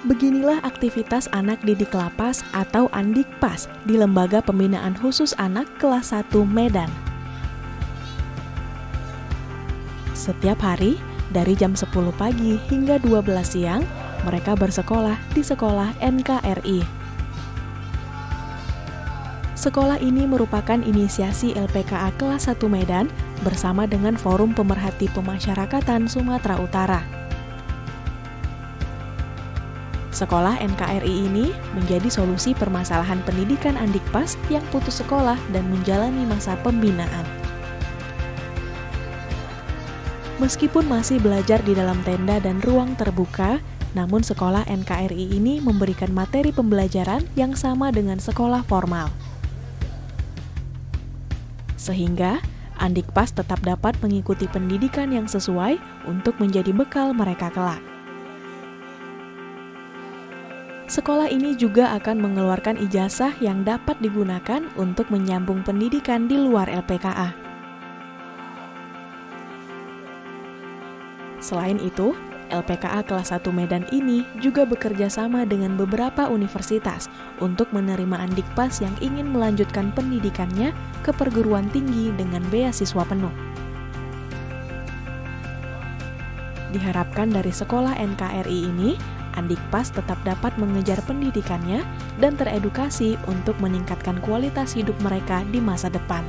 Beginilah aktivitas anak didik lapas atau Andikpas di Lembaga Pembinaan Khusus Anak Kelas 1 Medan. Setiap hari, dari jam 10 pagi hingga 12 siang, mereka bersekolah di sekolah NKRI. Sekolah ini merupakan inisiasi LPKA Kelas 1 Medan bersama dengan Forum Pemerhati Pemasyarakatan Sumatera Utara. Sekolah NKRI ini menjadi solusi permasalahan pendidikan Andikpas yang putus sekolah dan menjalani masa pembinaan. Meskipun masih belajar di dalam tenda dan ruang terbuka, namun sekolah NKRI ini memberikan materi pembelajaran yang sama dengan sekolah formal. Sehingga Andikpas tetap dapat mengikuti pendidikan yang sesuai untuk menjadi bekal mereka kelak. Sekolah ini juga akan mengeluarkan ijazah yang dapat digunakan untuk menyambung pendidikan di luar LPKA. Selain itu, LPKA Kelas 1 Medan ini juga bekerja sama dengan beberapa universitas untuk menerima Andikpas yang ingin melanjutkan pendidikannya ke perguruan tinggi dengan beasiswa penuh. Diharapkan dari sekolah NKRI ini, Andikpas tetap dapat mengejar pendidikannya dan teredukasi untuk meningkatkan kualitas hidup mereka di masa depan.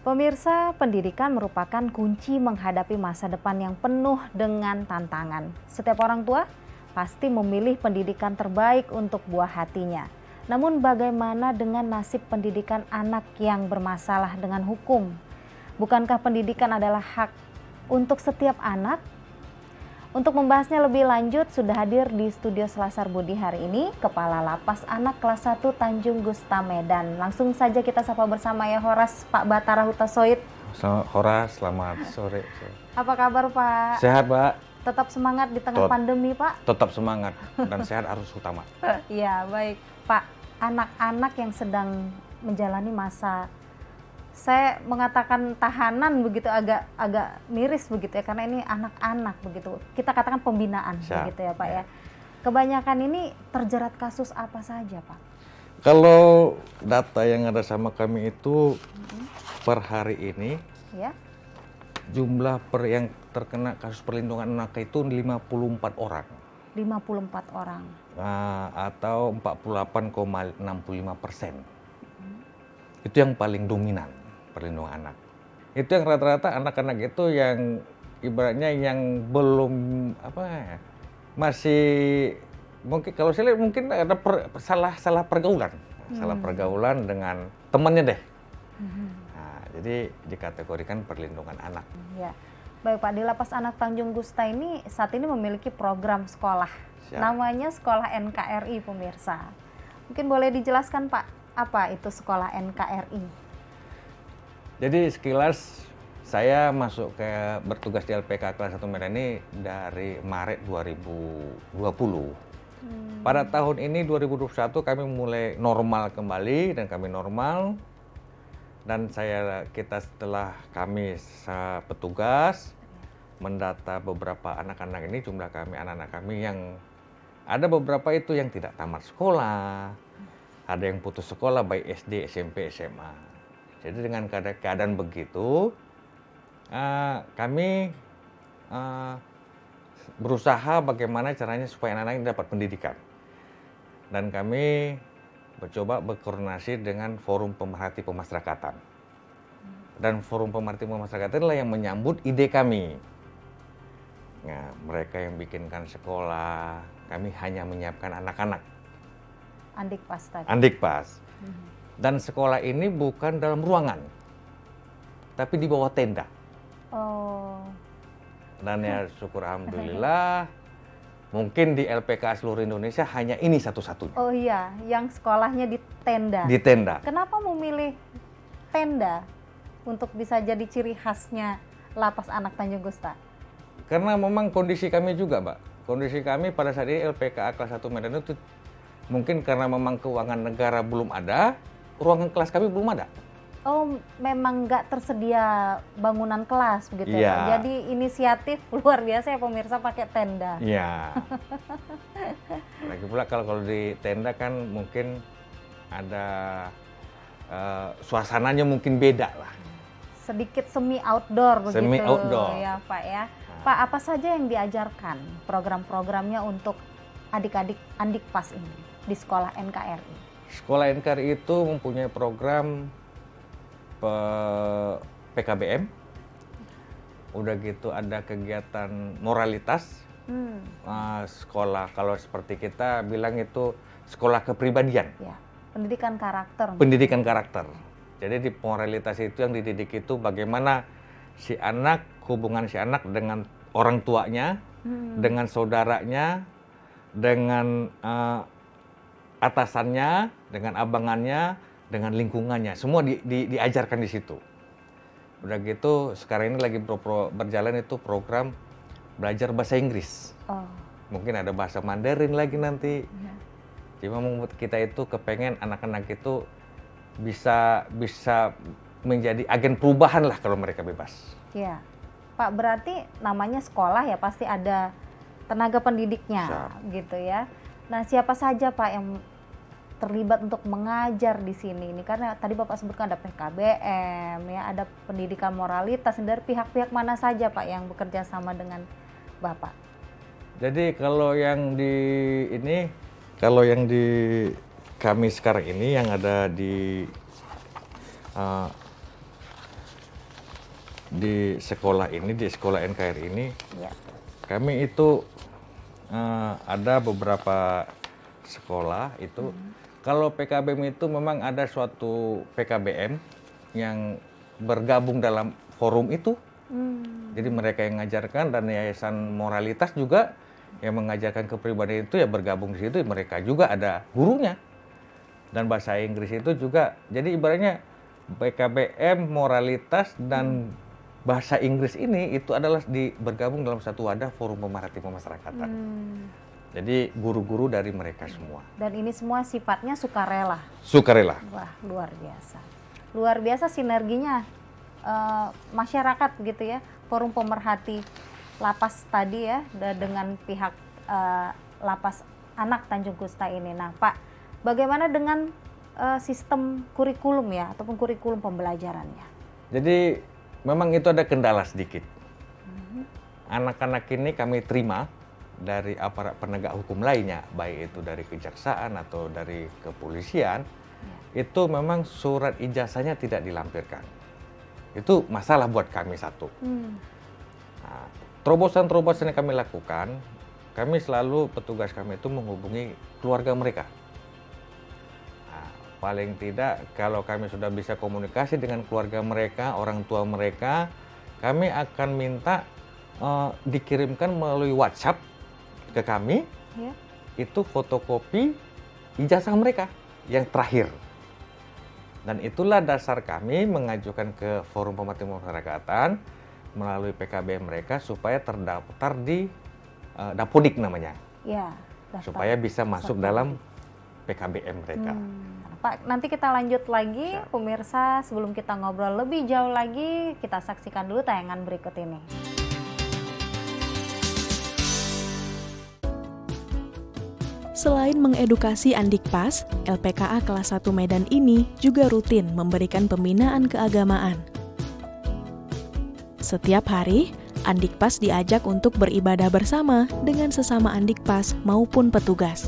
Pemirsa, pendidikan merupakan kunci menghadapi masa depan yang penuh dengan tantangan. Setiap orang tua pasti memilih pendidikan terbaik untuk buah hatinya. Namun bagaimana dengan nasib pendidikan anak yang bermasalah dengan hukum? Bukankah pendidikan adalah hak untuk setiap anak? Untuk membahasnya lebih lanjut, sudah hadir di studio Selasar Budi hari ini, Kepala Lapas Anak Kelas 1 Tanjung Gusta Medan. Langsung saja kita sapa bersama ya Horas, Pak Batara Hutasoid. Horas, selamat sore. Apa kabar Pak? Sehat Pak. Tetap semangat di tengah pandemi Pak? Tetap semangat dan sehat harus utama. Iya baik Pak. Anak-anak yang sedang menjalani masa, saya mengatakan tahanan begitu agak miris begitu ya, karena ini anak-anak begitu. Kita katakan pembinaan begitu ya Pak ya. Kebanyakan ini terjerat kasus apa saja Pak? Kalau data yang ada sama kami itu per hari ini ya, jumlah yang terkena kasus perlindungan anak itu 54 orang. 54 orang. Atau 48,65%. Itu yang paling dominan perlindungan anak. Itu yang rata-rata anak-anak itu yang ibaratnya yang belum masih mungkin kalau saya lihat mungkin ada salah pergaulan, salah pergaulan dengan temannya deh. Nah, jadi dikategorikan perlindungan anak. Ya. Baik Pak, di Lapas Anak Tanjung Gusta ini saat ini memiliki program sekolah. Siap. Namanya Sekolah NKRI pemirsa. Mungkin boleh dijelaskan Pak, apa itu Sekolah NKRI? Jadi sekilas saya masuk bertugas di LPKA Kelas 1 Medan ini dari Maret 2020. Pada tahun ini 2021 kami mulai normal kembali dan kami normal. Dan setelah kami petugas mendata beberapa anak-anak ini, jumlah kami anak-anak kami yang ada beberapa itu yang tidak tamat sekolah, ada yang putus sekolah baik SD, SMP, SMA. Jadi dengan keadaan begitu, kami berusaha bagaimana caranya supaya anak-anak ini dapat pendidikan. Dan kami mencoba berkoordinasi dengan Forum Pemerhati Pemasyarakatan. Dan Forum Pemerhati Pemasyarakatan adalah yang menyambut ide kami. Nah, mereka yang bikinkan sekolah, kami hanya menyiapkan anak-anak. Andikpas tadi? Andikpas. Dan sekolah ini bukan dalam ruangan, tapi di bawah tenda. Oh. Dan ya syukur alhamdulillah, mungkin di LPKA seluruh Indonesia hanya ini satu-satunya. Oh iya, yang sekolahnya di tenda. Di tenda. Kenapa memilih tenda untuk bisa jadi ciri khasnya Lapas Anak Tanjung Gusta? Karena memang kondisi kami juga, Mbak. Kondisi kami pada saat ini LPKA Kelas 1 Medan itu mungkin karena memang keuangan negara belum ada, ruangan kelas kami belum ada. Oh, memang nggak tersedia bangunan kelas begitu ya, Iya. Pak? Jadi inisiatif luar biasa ya pemirsa, pakai tenda. Iya. Lagi pula kalau di tenda kan mungkin ada suasananya mungkin beda lah. Sedikit semi outdoor begitu Semi outdoor. ya Pak ya. Pak, apa saja yang diajarkan program-programnya untuk adik-adik Andikpas ini di sekolah NKRI? Sekolah NKRI itu mempunyai program PKBM, udah gitu ada kegiatan moralitas. Sekolah kalau seperti kita bilang itu sekolah kepribadian. Ya, pendidikan karakter. Pendidikan karakter. Jadi di moralitas itu yang dididik itu bagaimana si anak, hubungan si anak dengan orang tuanya, dengan saudaranya, dengan atasannya, dengan abangannya, dengan lingkungannya. Semua diajarkan di situ. Udah gitu sekarang ini lagi berjalan itu program belajar bahasa Inggris. Oh. Mungkin ada bahasa Mandarin lagi nanti. Ya. Cuma membuat kita itu kepengen anak-anak itu bisa menjadi agen perubahan lah kalau mereka bebas. Ya, Pak, berarti namanya sekolah ya pasti ada tenaga pendidiknya, gitu ya. Nah, siapa saja Pak yang terlibat untuk mengajar di sini? Ini karena tadi Bapak sebutkan ada PKBM, ya, ada pendidikan moralitas. Dari pihak-pihak mana saja Pak yang bekerja sama dengan Bapak? Jadi kalau yang di kami sekarang ini yang ada di sekolah ini, di sekolah NKRI ini, Ya. kami itu ada beberapa sekolah itu. Kalau PKBM itu memang ada suatu PKBM yang bergabung dalam forum itu. Jadi mereka yang mengajarkan dan yayasan moralitas juga yang mengajarkan kepribadian itu ya bergabung di situ. Mereka juga ada gurunya. Dan bahasa Inggris itu juga. Jadi ibaratnya PKBM, moralitas dan bahasa Inggris ini itu adalah bergabung dalam satu wadah forum pemerhati pemasyarakatan. Jadi guru-guru dari mereka semua. Dan ini semua sifatnya sukarela. Sukarela. Wah, luar biasa. Luar biasa sinerginya masyarakat gitu ya. Forum pemerhati lapas tadi ya dengan pihak lapas anak Tanjung Kusta ini. Nah, Pak, bagaimana dengan sistem kurikulum ya ataupun kurikulum pembelajarannya? Jadi memang itu ada kendala sedikit. Anak-anak ini kami terima dari aparat penegak hukum lainnya, baik itu dari kejaksaan atau dari kepolisian, itu memang surat ijazahnya tidak dilampirkan. Itu masalah buat kami satu. Nah, terobosan-terobosan yang kami lakukan, kami selalu, petugas kami itu menghubungi keluarga mereka. Nah, paling tidak kalau kami sudah bisa komunikasi dengan keluarga mereka, orang tua mereka, kami akan minta dikirimkan melalui WhatsApp ke kami, itu fotokopi ijazah mereka yang terakhir. Dan itulah dasar kami mengajukan ke Forum Pemerhati Pemasyarakatan melalui PKBM mereka supaya terdaftar di Dapodik namanya. Ya, supaya bisa masuk dalam PKBM mereka. Pak, nanti kita lanjut lagi. Siap. Pemirsa, sebelum kita ngobrol lebih jauh lagi, kita saksikan dulu tayangan berikut ini. Selain mengedukasi Andikpas, LPKA kelas 1 Medan ini juga rutin memberikan pembinaan keagamaan. Setiap hari, Andikpas diajak untuk beribadah bersama dengan sesama Andikpas maupun petugas.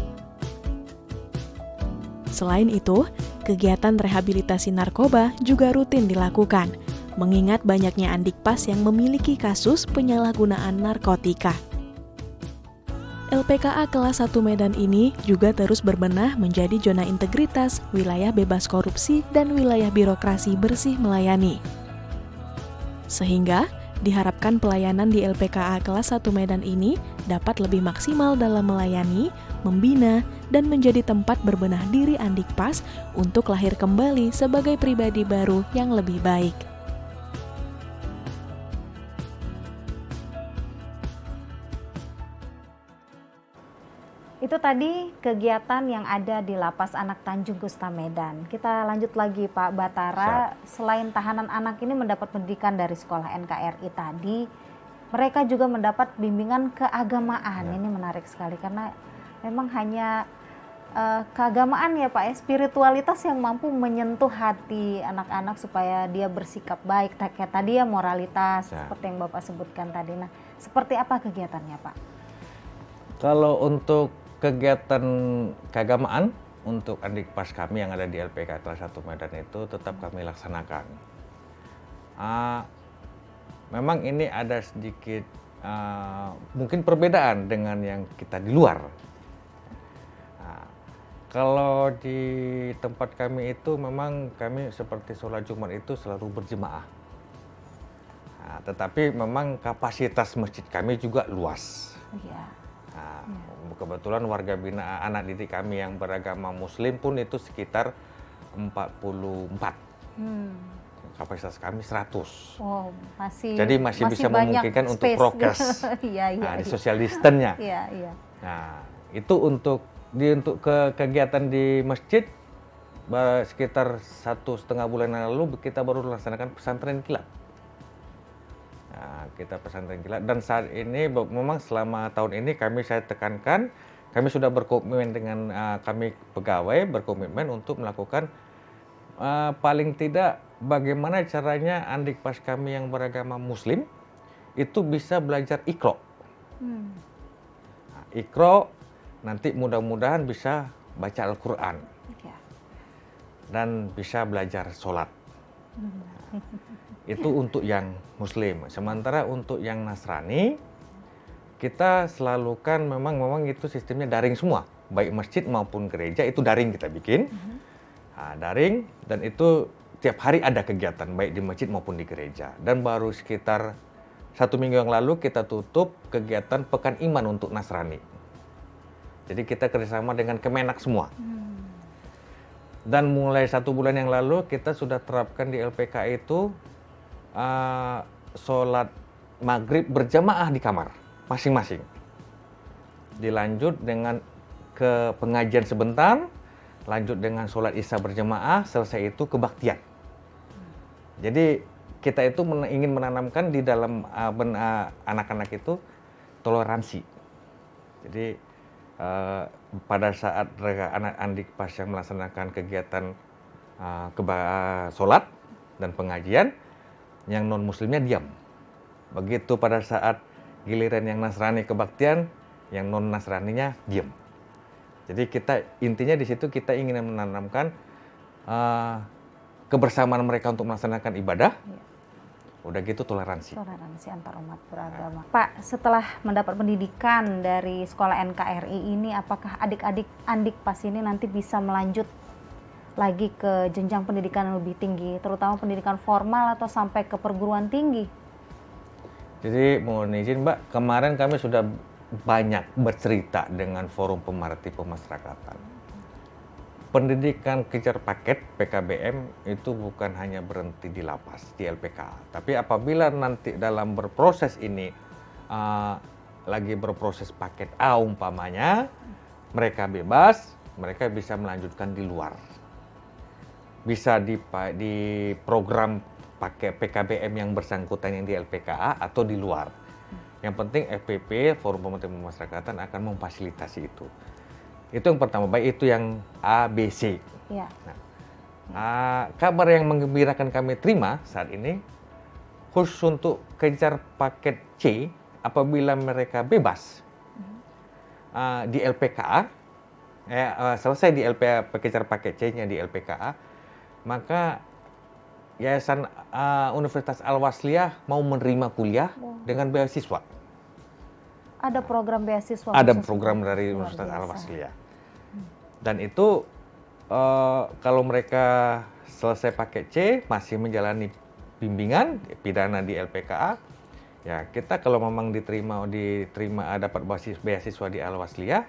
Selain itu, kegiatan rehabilitasi narkoba juga rutin dilakukan, mengingat banyaknya Andikpas yang memiliki kasus penyalahgunaan narkotika. LPKA kelas 1 Medan ini juga terus berbenah menjadi zona integritas, wilayah bebas korupsi, dan wilayah birokrasi bersih melayani. Sehingga, diharapkan pelayanan di LPKA kelas 1 Medan ini dapat lebih maksimal dalam melayani, membina, dan menjadi tempat berbenah diri Andikpas untuk lahir kembali sebagai pribadi baru yang lebih baik. Itu tadi kegiatan yang ada di Lapas Anak Tanjung Gusta Medan. Kita lanjut lagi Pak Batara. Selain tahanan anak ini mendapat pendidikan dari sekolah NKRI tadi, mereka juga mendapat bimbingan keagamaan. Ini menarik sekali karena memang hanya keagamaan ya Pak ya, spiritualitas yang mampu menyentuh hati anak-anak supaya dia bersikap baik. Kayak tadi ya moralitas seperti yang Bapak sebutkan tadi. Nah, seperti apa kegiatannya Pak? Kalau untuk kegiatan keagamaan untuk Andikpas kami yang ada di LPK kelas 1 Medan itu tetap kami laksanakan. Memang ini ada sedikit mungkin perbedaan dengan yang kita di luar. Kalau di tempat kami itu memang kami seperti sholat Jumat itu selalu berjemaah. Tetapi memang kapasitas masjid kami juga luas. Kebetulan warga binaan anak didik kami yang beragama Muslim pun itu sekitar 44. Kapasitas kami 100. Oh, jadi masih bisa memungkinkan space. Untuk prokes. Di social distance-nya. Nah, itu untuk kegiatan di masjid sekitar 1,5 bulan yang lalu kita baru melaksanakan pesantren kilat. Kita pesantren kilat dan saat ini memang selama tahun ini saya tekankan kami sudah berkomitmen dengan kami pegawai berkomitmen untuk melakukan paling tidak bagaimana caranya Andikpas kami yang beragama Muslim itu bisa belajar Iqra. Iqra nanti mudah-mudahan bisa baca Al-Quran dan bisa belajar sholat. Itu untuk yang Muslim. Sementara untuk yang Nasrani, kita selalukan memang itu sistemnya daring semua. Baik masjid maupun gereja itu daring kita bikin. Daring dan itu tiap hari ada kegiatan baik di masjid maupun di gereja. Dan baru sekitar 1 minggu yang lalu kita tutup kegiatan Pekan Iman untuk Nasrani. Jadi kita kerjasama dengan Kemenak semua. Dan mulai 1 bulan yang lalu kita sudah terapkan di LPK itu sholat maghrib berjamaah di kamar masing-masing. Dilanjut dengan ke pengajian sebentar, lanjut dengan sholat isya berjamaah, selesai itu kebaktian. Jadi kita itu ingin menanamkan di dalam anak-anak itu toleransi. Jadi pada saat anak Andikpas yang melaksanakan kegiatan sholat dan pengajian, yang non-muslimnya diam. Begitu pada saat giliran yang Nasrani kebaktian, yang non-Nasraninya diam. Jadi kita intinya di situ kita ingin menanamkan kebersamaan mereka untuk melaksanakan ibadah. Udah gitu toleransi. Toleransi antar umat beragama. Pak, setelah mendapat pendidikan dari sekolah NKRI ini, apakah adik-adik Andikpas ini nanti bisa melanjut lagi ke jenjang pendidikan yang lebih tinggi, terutama pendidikan formal atau sampai ke perguruan tinggi? Jadi mohon izin Mbak, kemarin kami sudah banyak bercerita dengan Forum Pemerhati Pemasyarakatan. Pendidikan kejar paket PKBM itu bukan hanya berhenti di lapas, di LPK. Tapi apabila nanti dalam berproses ini, lagi berproses paket A umpamanya, mereka bebas, mereka bisa melanjutkan di luar. Bisa di program pakai PKBM yang bersangkutan yang di LPKA atau di luar. Yang penting FPP, Forum Pemerhati Pemasyarakatan akan memfasilitasi itu. Itu yang pertama, baik itu yang A, B, C. Ya. Kabar yang menggembirakan kami terima saat ini, khusus untuk kejar paket C, apabila mereka bebas di LPKA, selesai di kejar paket C-nya di LPKA, maka Yayasan Universitas Al-Wasliyah mau menerima kuliah dengan beasiswa. Ada program beasiswa? Ada program dari Universitas Al-Wasliyah. Dan itu kalau mereka selesai paket C, masih menjalani bimbingan pidana di LPKA, ya kita kalau memang diterima dapat beasiswa di Al-Wasliyah,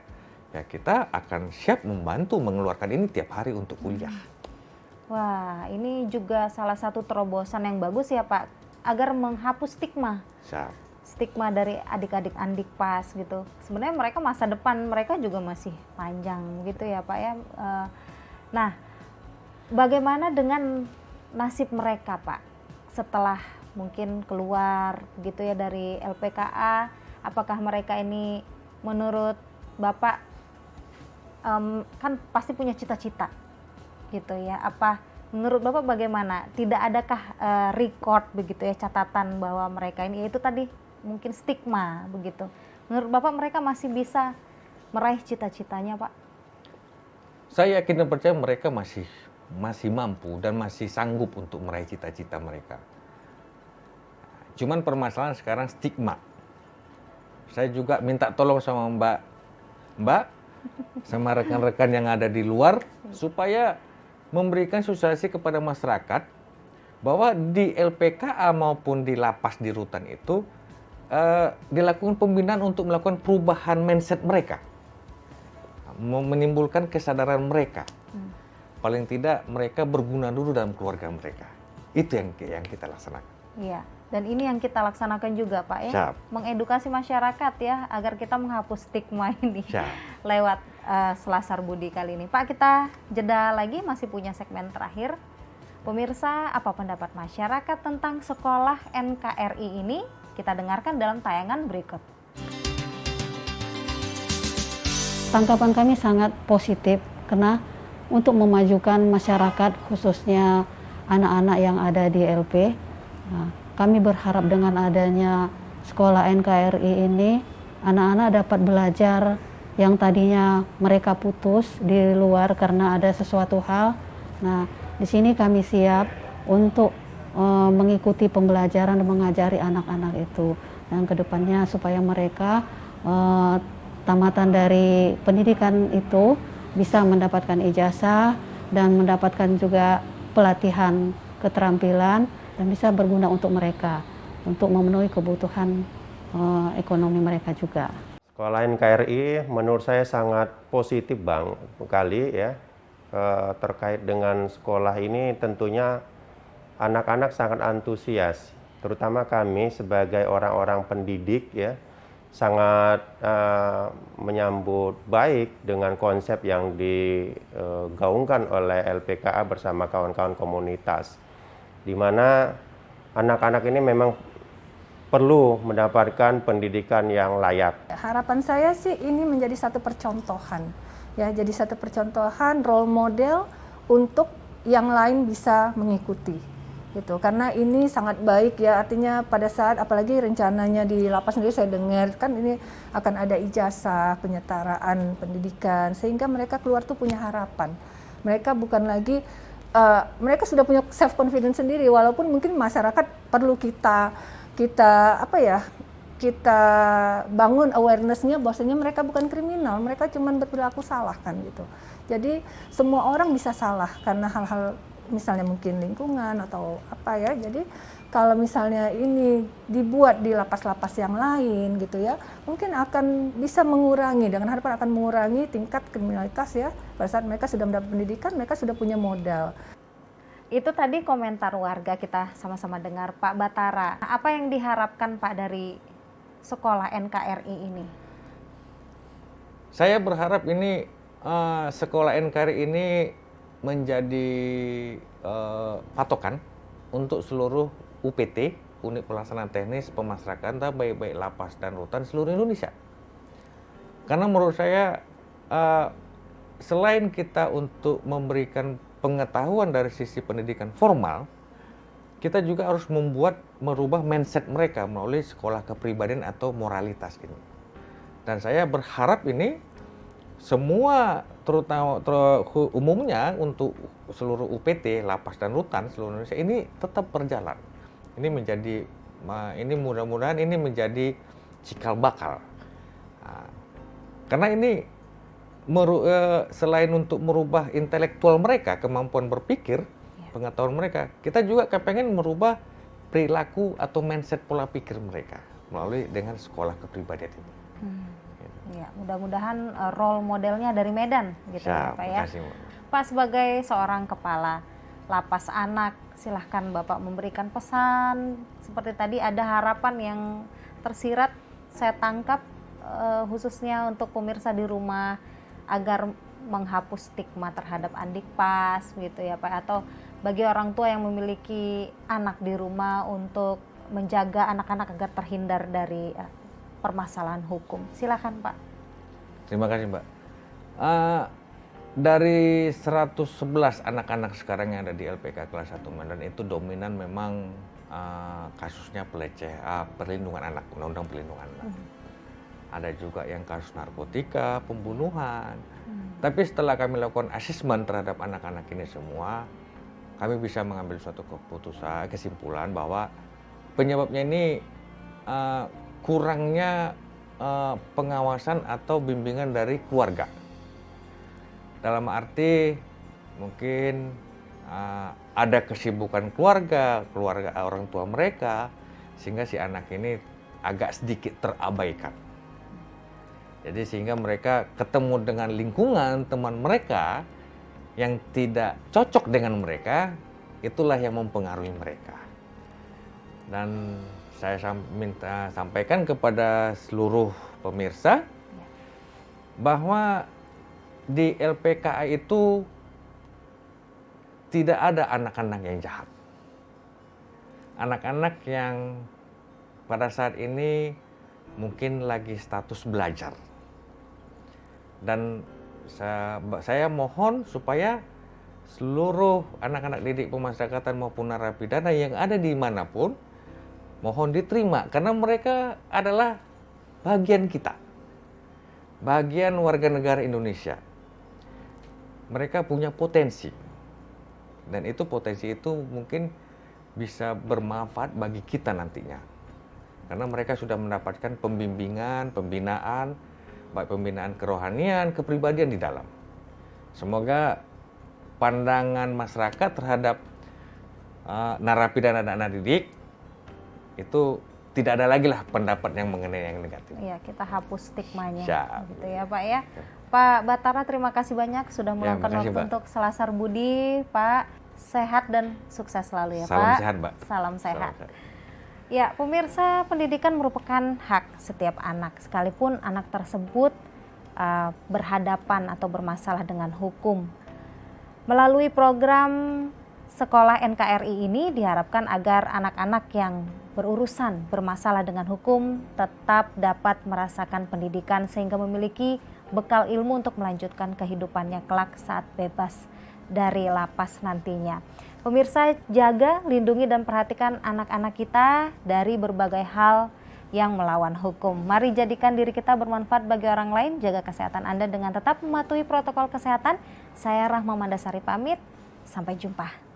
ya kita akan siap membantu mengeluarkan ini tiap hari untuk kuliah. Wah, ini juga salah satu terobosan yang bagus ya Pak, agar menghapus stigma. stigma dari adik-adik Andikpas gitu. Sebenarnya mereka masa depan mereka juga masih panjang gitu ya Pak ya. Nah, bagaimana dengan nasib mereka Pak setelah mungkin keluar gitu ya dari LPKA? Apakah mereka ini menurut Bapak kan pasti punya cita-cita gitu ya? Apa menurut Bapak bagaimana? Tidak adakah record begitu ya, catatan bahwa mereka ini, yaitu tadi mungkin stigma begitu. Menurut Bapak mereka masih bisa meraih cita-citanya Pak? Saya yakin dan percaya mereka masih mampu dan masih sanggup untuk meraih cita-cita mereka. Cuman permasalahan sekarang stigma. Saya juga minta tolong sama Mbak sama rekan-rekan yang ada di luar supaya memberikan sosialisasi kepada masyarakat bahwa di LPKA maupun di lapas di rutan itu dilakukan pembinaan untuk melakukan perubahan mindset mereka, menimbulkan kesadaran mereka. Paling tidak mereka berguna dulu dalam keluarga mereka. Itu yang kita laksanakan. Iya, dan ini yang kita laksanakan juga Pak ya. Siap. Mengedukasi masyarakat ya agar kita menghapus stigma ini. Siap. Lewat Selasar Budi kali ini. Pak, kita jeda lagi, masih punya segmen terakhir. Pemirsa, apa pendapat masyarakat tentang sekolah NKRI ini? Kita dengarkan dalam tayangan berikut. Tanggapan kami sangat positif karena untuk memajukan masyarakat khususnya anak-anak yang ada di LP. Kami berharap dengan adanya sekolah NKRI ini anak-anak dapat belajar yang tadinya mereka putus di luar karena ada sesuatu hal. Nah, di sini kami siap untuk mengikuti pembelajaran dan mengajari anak-anak itu. Dan kedepannya supaya mereka tamatan dari pendidikan itu bisa mendapatkan ijazah dan mendapatkan juga pelatihan keterampilan dan bisa berguna untuk mereka untuk memenuhi kebutuhan ekonomi mereka juga. Sekolah NKRI menurut saya sangat positif Bang kali ya, terkait dengan sekolah ini. Tentunya anak-anak sangat antusias, terutama kami sebagai orang-orang pendidik ya, sangat menyambut baik dengan konsep yang digaungkan oleh LPKA bersama kawan-kawan komunitas, di mana anak-anak ini memang perlu mendapatkan pendidikan yang layak. Harapan saya sih ini menjadi satu percontohan, ya, jadi satu percontohan role model untuk yang lain bisa mengikuti, gitu. Karena ini sangat baik ya, artinya pada saat apalagi rencananya di lapas sendiri saya dengar kan ini akan ada ijazah penyetaraan pendidikan sehingga mereka keluar tuh punya harapan. Mereka bukan lagi mereka sudah punya self confidence sendiri, walaupun mungkin masyarakat perlu kita bangun awareness-nya bahwasanya mereka bukan kriminal, mereka cuma berperilaku salah kan gitu. Jadi semua orang bisa salah karena hal-hal misalnya mungkin lingkungan atau apa ya. Jadi kalau misalnya ini dibuat di lapas-lapas yang lain gitu ya, mungkin akan bisa mengurangi, dengan harapan akan mengurangi tingkat kriminalitas ya. Pada saat mereka sudah mendapat pendidikan, mereka sudah punya modal. Itu tadi komentar warga, kita sama-sama dengar. Pak Batara, apa yang diharapkan Pak dari sekolah NKRI ini? Saya berharap ini sekolah NKRI ini menjadi patokan untuk seluruh UPT, unit pelaksana teknis pemasyarakatan, baik lapas dan rutan seluruh Indonesia. Karena menurut saya selain kita untuk memberikan pengetahuan dari sisi pendidikan formal, kita juga harus merubah mindset mereka melalui sekolah kepribadian atau moralitas ini. Dan saya berharap ini semua, terutama umumnya untuk seluruh UPT, lapas dan rutan seluruh Indonesia ini tetap berjalan. Ini mudah-mudahan ini menjadi cikal bakal. Karena ini selain untuk merubah intelektual mereka, kemampuan berpikir, pengetahuan mereka, kita juga kepengen merubah perilaku atau mindset pola pikir mereka melalui dengan sekolah kepribadian ini. Ya, mudah-mudahan role modelnya dari Medan gitu ya Pak ya. Makasih, Pak, sebagai seorang kepala lapas anak, silahkan Bapak memberikan pesan seperti tadi, ada harapan yang tersirat saya tangkap khususnya untuk pemirsa di rumah agar menghapus stigma terhadap andikpas gitu ya Pak, atau bagi orang tua yang memiliki anak di rumah untuk menjaga anak-anak agar terhindar dari permasalahan hukum. Silakan Pak. Terima kasih Mbak. Dari 111 anak-anak sekarang yang ada di LPK kelas 1 Medan itu dominan memang kasusnya perlindungan anak, undang-undang perlindungan anak. Ada juga yang kasus narkotika, pembunuhan. Tapi setelah kami lakukan asesmen terhadap anak-anak ini semua, kami bisa mengambil suatu kesimpulan bahwa penyebabnya ini kurangnya pengawasan atau bimbingan dari keluarga. Dalam arti mungkin ada kesibukan keluarga orang tua mereka, sehingga si anak ini agak sedikit terabaikan. Jadi sehingga mereka ketemu dengan lingkungan teman mereka yang tidak cocok dengan mereka, itulah yang mempengaruhi mereka. Dan saya minta sampaikan kepada seluruh pemirsa bahwa di LPKA itu tidak ada anak-anak yang jahat. Anak-anak yang pada saat ini mungkin lagi status belajar. Dan saya mohon supaya seluruh anak-anak didik pemasyarakatan maupun narapidana yang ada di manapun mohon diterima, karena mereka adalah bagian kita, bagian warga negara Indonesia. Mereka punya potensi, dan itu potensi itu mungkin bisa bermanfaat bagi kita nantinya, karena mereka sudah mendapatkan pembimbingan, pembinaan, baik pembinaan kerohanian, kepribadian di dalam. Semoga pandangan masyarakat terhadap narapidana dan anak didik itu tidak ada lagi lah pendapat yang mengenai yang negatif. Iya, kita hapus stigmanya. Siap. Gitu ya Pak ya. Pak Batara, terima kasih banyak sudah meluangkan waktu Mbak. untuk Selasar Budi. Pak, sehat dan sukses selalu ya Salam Pak. sehat Mbak. Salam sehat. Salam sehat. Ya, pemirsa, pendidikan merupakan hak setiap anak, sekalipun anak tersebut berhadapan atau bermasalah dengan hukum. Melalui program Sekolah NKRI ini diharapkan agar anak-anak yang berurusan bermasalah dengan hukum tetap dapat merasakan pendidikan sehingga memiliki bekal ilmu untuk melanjutkan kehidupannya kelak saat bebas dari lapas nantinya. Pemirsa, jaga, lindungi dan perhatikan anak-anak kita dari berbagai hal yang melawan hukum. Mari jadikan diri kita bermanfaat bagi orang lain, jaga kesehatan Anda dengan tetap mematuhi protokol kesehatan. Saya Rahma Mandasari pamit, sampai jumpa.